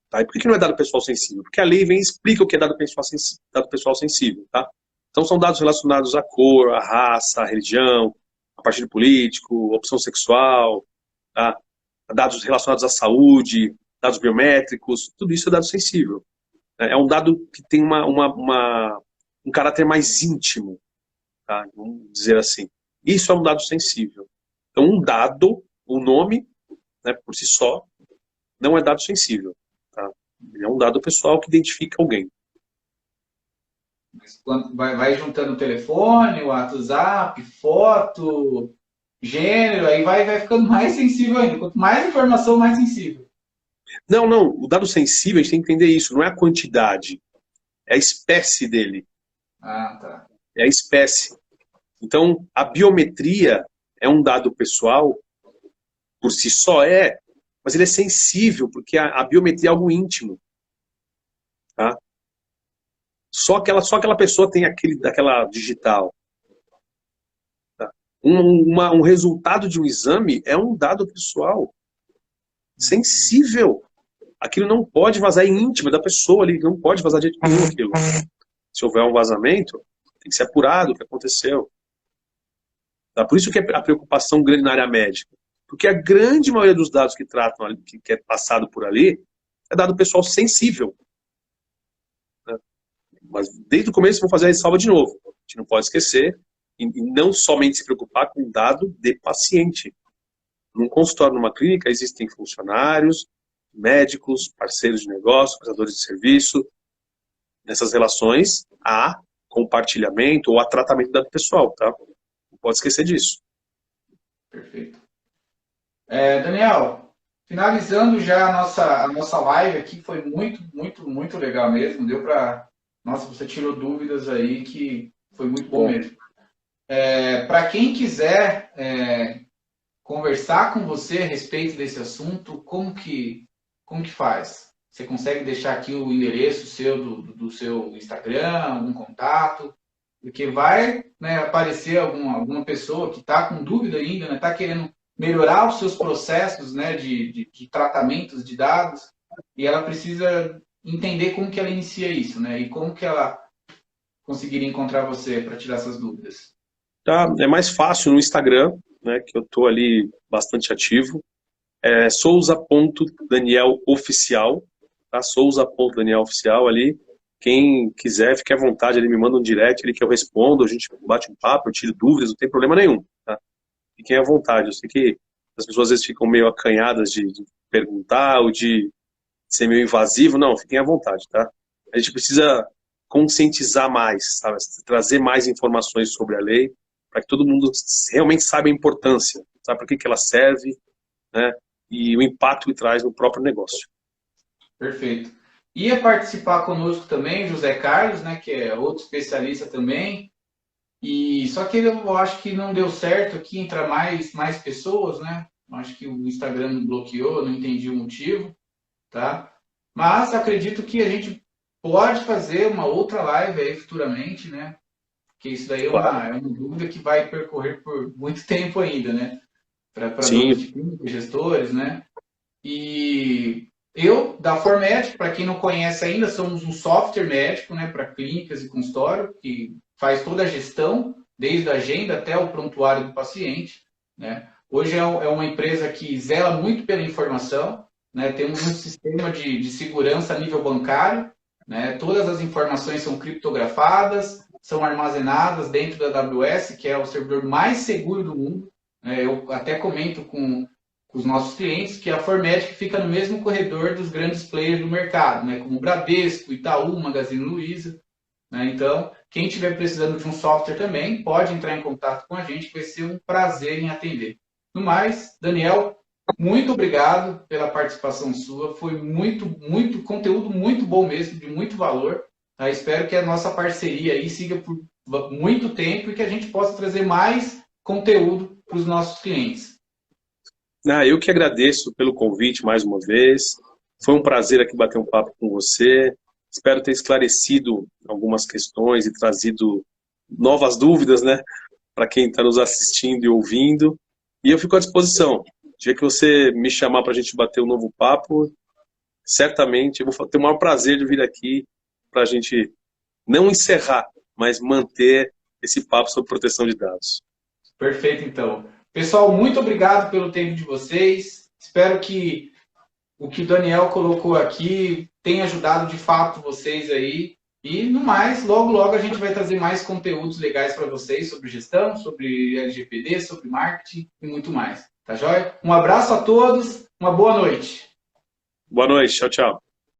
Tá? E por que não é dado pessoal sensível? Porque a lei vem e explica o que é dado pessoal sensível. Tá? Então são dados relacionados à cor, à raça, à religião, a partido político, opção sexual, tá? Dados relacionados à saúde, dados biométricos, tudo isso é dado sensível. É um dado que tem um caráter mais íntimo, tá? Vamos dizer assim. Isso é um dado sensível. Então um dado, o nome, né, por si só, não é dado sensível. Tá? Ele é um dado pessoal que identifica alguém. Mas quando vai juntando o telefone, o WhatsApp, foto, gênero, aí vai ficando mais sensível ainda. Quanto mais informação, mais sensível. Não. O dado sensível, a gente tem que entender isso. Não é a quantidade. É a espécie dele. Ah, tá. É a espécie. Então, a biometria é um dado pessoal, por si só mas ele é sensível, porque a biometria é algo íntimo. Tá? Só aquela pessoa tem aquela digital. Tá? Um resultado de um exame é um dado pessoal. Sensível. Aquilo não pode vazar, é íntimo da pessoa ali, não pode vazar de jeito nenhum aquilo. Se houver um vazamento, tem que ser apurado o que aconteceu. Tá? Por isso que a preocupação grande na área médica. Porque a grande maioria dos dados que tratam ali, que é passado por ali, é dado pessoal sensível. Né? Mas desde o começo vamos fazer a ressalva de novo. A gente não pode esquecer e não somente se preocupar com dado de paciente. Num consultório, numa clínica, existem funcionários, médicos, parceiros de negócio, prestadores de serviço. Nessas relações, há compartilhamento ou há tratamento de dado pessoal, tá? Não pode esquecer disso. Perfeito. Daniel, finalizando já a nossa live aqui, foi muito, muito, muito legal mesmo. Deu para Nossa, você tirou dúvidas aí que foi muito bom Bom, mesmo. Para quem quiser conversar com você a respeito desse assunto, como que faz? Você consegue deixar aqui o endereço seu do seu Instagram, algum contato? Porque vai, né, aparecer alguma pessoa que está com dúvida ainda, está, né, querendo melhorar os seus processos, né, de tratamentos de dados, e ela precisa entender como que ela inicia isso, né, e como que ela conseguiria encontrar você para tirar essas dúvidas. tá, é mais fácil no Instagram, né, que eu tô ali bastante ativo. É souza.danieloficial, tá? Souza.danieloficial ali. Quem quiser, fique à vontade, ele me manda um direct, ele que eu respondo, a gente bate um papo, eu tiro dúvidas, não tem problema nenhum, tá? Fiquem à vontade. Eu sei que as pessoas às vezes ficam meio acanhadas de perguntar ou de ser meio invasivo. Não, fiquem à vontade, tá? A gente precisa conscientizar mais, sabe? Trazer mais informações sobre a lei, para que todo mundo realmente saiba a importância, sabe? Para que ela serve, né? E o impacto que traz no próprio negócio. Perfeito. Ia participar conosco também José Carlos, né, que é outro especialista também. E só que eu acho que não deu certo aqui entrar mais pessoas, né? Eu acho que o Instagram me bloqueou, não entendi o motivo, tá? Mas acredito que a gente pode fazer uma outra live aí futuramente, né? Porque isso daí Claro. é uma dúvida que vai percorrer por muito tempo ainda, né? Para donos Sim, de clínicas, gestores, né? E eu, da Formed, para quem não conhece ainda, somos um software médico, né, para clínicas e consultório, que faz toda a gestão, desde a agenda até o prontuário do paciente, né. Hoje é uma empresa que zela muito pela informação, né, temos um sistema de segurança a nível bancário, né, todas as informações são criptografadas, são armazenadas dentro da AWS, que é o servidor mais seguro do mundo. Eu até comento com os nossos clientes que a Formatic fica no mesmo corredor dos grandes players do mercado, né, como Bradesco, Itaú, Magazine Luiza. Né? Então, quem estiver precisando de um software também, pode entrar em contato com a gente, que vai ser um prazer em atender. No mais, Daniel, muito obrigado pela participação sua. Foi muito conteúdo muito bom mesmo, de muito valor. Tá? Espero que a nossa parceria aí siga por muito tempo e que a gente possa trazer mais conteúdo para os nossos clientes. eu que agradeço pelo convite mais uma vez. Foi um prazer aqui bater um papo com você. Espero ter esclarecido algumas questões e trazido novas dúvidas, né, para quem está nos assistindo e ouvindo. E eu fico à disposição. O dia que você me chamar para a gente bater um novo papo, certamente eu vou ter o maior prazer de vir aqui para a gente não encerrar, mas manter esse papo sobre proteção de dados. Perfeito, então. Pessoal, muito obrigado pelo tempo de vocês. Espero que o que o Daniel colocou aqui tenha ajudado de fato vocês aí. E, no mais, logo, logo a gente vai trazer mais conteúdos legais para vocês sobre gestão, sobre LGPD, sobre marketing e muito mais. Tá joia? Um abraço a todos, uma boa noite. Boa noite, tchau, tchau.